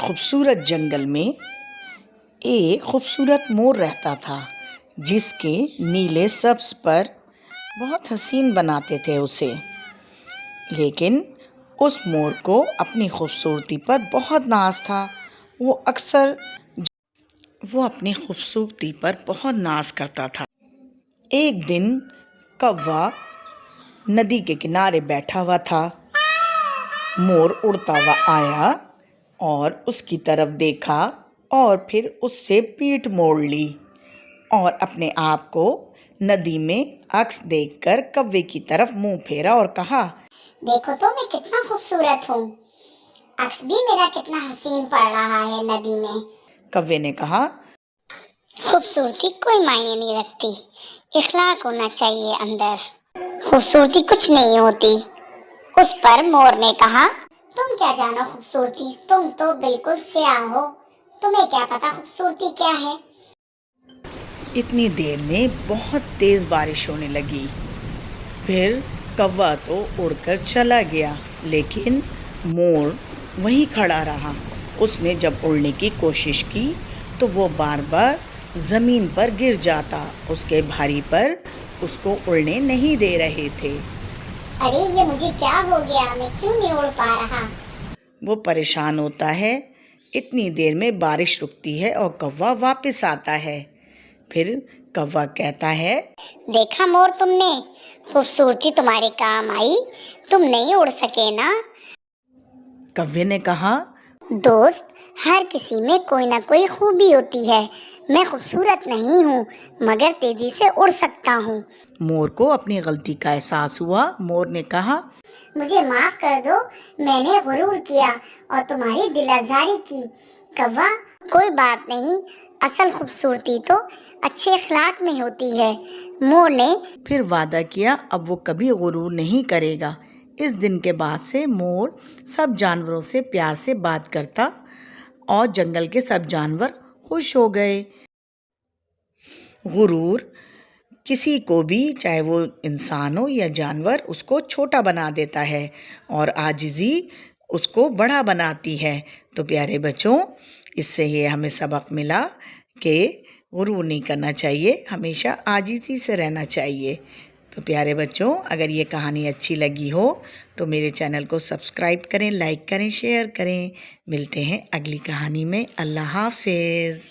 खूबसूरत जंगल में एक खूबसूरत मोर रहता था जिसके नीले सब्ज पर बहुत हसीन बनाते थे उसे। लेकिन उस मोर को अपनी खूबसूरती पर बहुत नाज था। वो अपनी खूबसूरती पर बहुत नाज करता था। एक दिन कौवा नदी के किनारे बैठा हुआ था। मोर उड़ता हुआ आया और उसकी तरफ देखा और फिर उससे पीठ मोड़ ली और अपने आप को नदी में अक्स देखकर कौवे की तरफ मुंह फेरा और कहा, देखो तो मैं कितना खूबसूरत हूँ। अक्स भी मेरा कितना हसीन पड़ रहा है नदी में। कौवे ने कहा, खूबसूरती कोई मायने नहीं रखती, इखलाक होना चाहिए अंदर। खूबसूरती कुछ नहीं होती। उस पर मोर ने कहा, तुम क्या जानो खूबसूरती, तुम तो बिल्कुल स्याह हो, तुम्हें क्या पता खूबसूरती क्या है। इतनी देर में बहुत तेज बारिश होने लगी। फिर कौवा तो उड़कर चला गया, लेकिन मोर वहीं खड़ा रहा। उसने जब उड़ने की कोशिश की तो वो बार बार ज़मीन पर गिर जाता। उसके भारी पर उसको उड़ने नहीं दे रहे थे। अरे ये मुझे क्या हो गया, मैं क्यों नहीं उड़ पा रहा। वो परेशान होता है। इतनी देर में बारिश रुकती है और कौवा वापस आता है। फिर कौवा कहता है, देखा मोर तुमने, खूबसूरती तुम्हारे काम आई, तुम नहीं उड़ सके ना। कौवे ने कहा, दोस्त, हर किसी में कोई ना कोई खूबी होती है। मैं खूबसूरत नहीं हूँ मगर तेजी से उड़ सकता हूँ। मोर को अपनी गलती का एहसास हुआ। मोर ने कहा, मुझे माफ कर दो, मैंने गुरूर किया और तुम्हारी दिलआज़ारी की। कौवा, कोई बात नहीं, असल खूबसूरती तो अच्छे अखलाक में होती है। मोर ने फिर वादा किया अब वो कभी गुरूर नहीं करेगा। इस दिन के बाद से मोर सब जानवरों से प्यार से बात करता और जंगल के सब जानवर खुश हो गए। गुरूर किसी को भी, चाहे वो इंसान हो या जानवर, उसको छोटा बना देता है और आजिज़ी उसको बड़ा बनाती है। तो प्यारे बच्चों, इससे ये हमें सबक मिला कि गुरूर नहीं करना चाहिए, हमेशा आजिज़ी से रहना चाहिए। तो प्यारे बच्चों, अगर ये कहानी अच्छी लगी हो तो मेरे चैनल को सब्सक्राइब करें, लाइक करें, शेयर करें। मिलते हैं अगली कहानी में। अल्लाह हाफ़िज़।